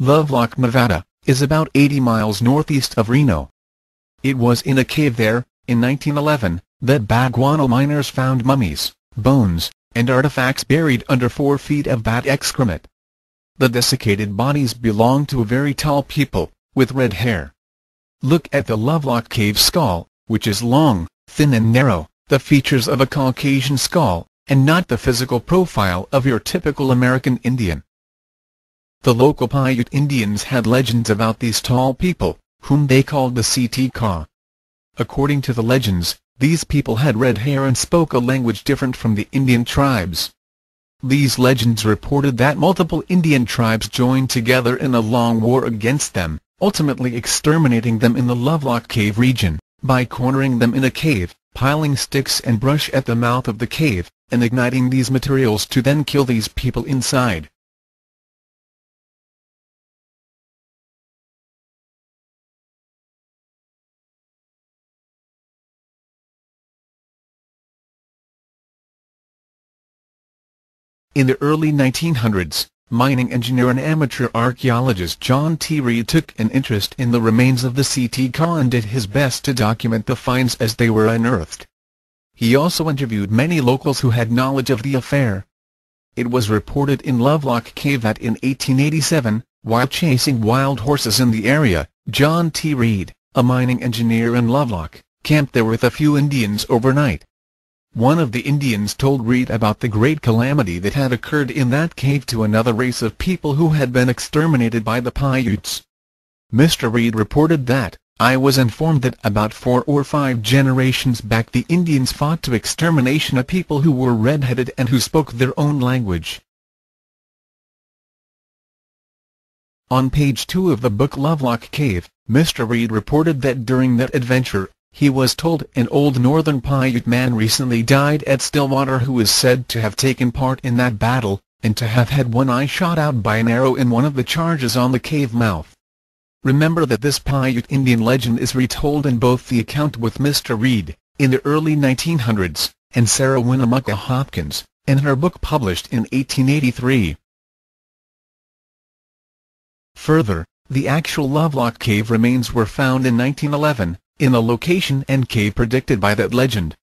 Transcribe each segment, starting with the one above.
Lovelock, Nevada, is about 80 miles northeast of Reno. It was in a cave there, in 1911, that Baguano miners found mummies, bones, and artifacts buried under 4 feet of bat excrement. The desiccated bodies belonged to a very tall people, with red hair. Look at the Lovelock Cave skull, which is long, thin and narrow, the features of a Caucasian skull, and not the physical profile of your typical American Indian. The local Paiute Indians had legends about these tall people, whom they called the Ct-Ka. According to the legends, these people had red hair and spoke a language different from the Indian tribes. These legends reported that multiple Indian tribes joined together in a long war against them, ultimately exterminating them in the Lovelock Cave region, by cornering them in a cave, piling sticks and brush at the mouth of the cave, and igniting these materials to then kill these people inside. In the early 1900s, mining engineer and amateur archaeologist John T. Reed took an interest in the remains of the Ct-Ka and did his best to document the finds as they were unearthed. He also interviewed many locals who had knowledge of the affair. It was reported in Lovelock Cave that in 1887, while chasing wild horses in the area, John T. Reed, a mining engineer in Lovelock, camped there with a few Indians overnight. One of the Indians told Reed about the great calamity that had occurred in that cave to another race of people who had been exterminated by the Paiutes. Mr. Reed reported that, "I was informed that about 4 or 5 generations back the Indians fought to extermination a people who were red-headed and who spoke their own language." On page 2 of the book Lovelock Cave, Mr. Reed reported that during that adventure, he was told an old northern Paiute man recently died at Stillwater who is said to have taken part in that battle, and to have had one eye shot out by an arrow in one of the charges on the cave mouth. Remember that this Paiute Indian legend is retold in both the account with Mr. Reed, in the early 1900s, and Sarah Winnemucca Hopkins, in her book published in 1883. Further, the actual Lovelock Cave remains were found in 1911, in a location and cave predicted by that legend.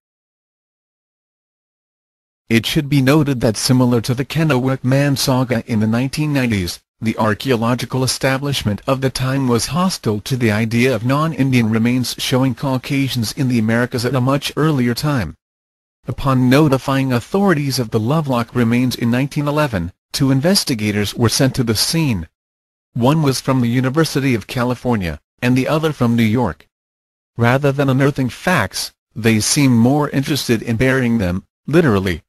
It should be noted that similar to the Kennewick Man saga in the 1990s, the archaeological establishment of the time was hostile to the idea of non-Indian remains showing Caucasians in the Americas at a much earlier time. Upon notifying authorities of the Lovelock remains in 1911, 2 investigators were sent to the scene. One was from the University of California, and the other from New York. Rather than unearthing facts, they seem more interested in burying them, literally.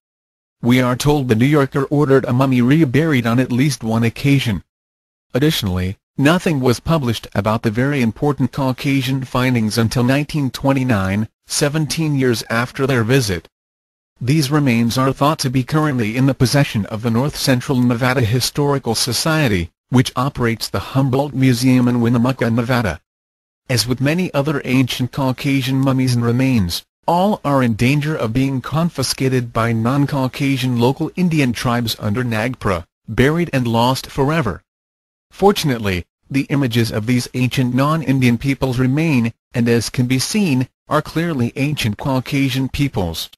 We are told the New Yorker ordered a mummy reburied on at least one occasion. Additionally, nothing was published about the very important Caucasian findings until 1929, 17 years after their visit. These remains are thought to be currently in the possession of the North Central Nevada Historical Society, which operates the Humboldt Museum in Winnemucca, Nevada. As with many other ancient Caucasian mummies and remains, all are in danger of being confiscated by non-Caucasian local Indian tribes under NAGPRA, buried and lost forever. Fortunately, the images of these ancient non-Indian peoples remain, and as can be seen, are clearly ancient Caucasian peoples.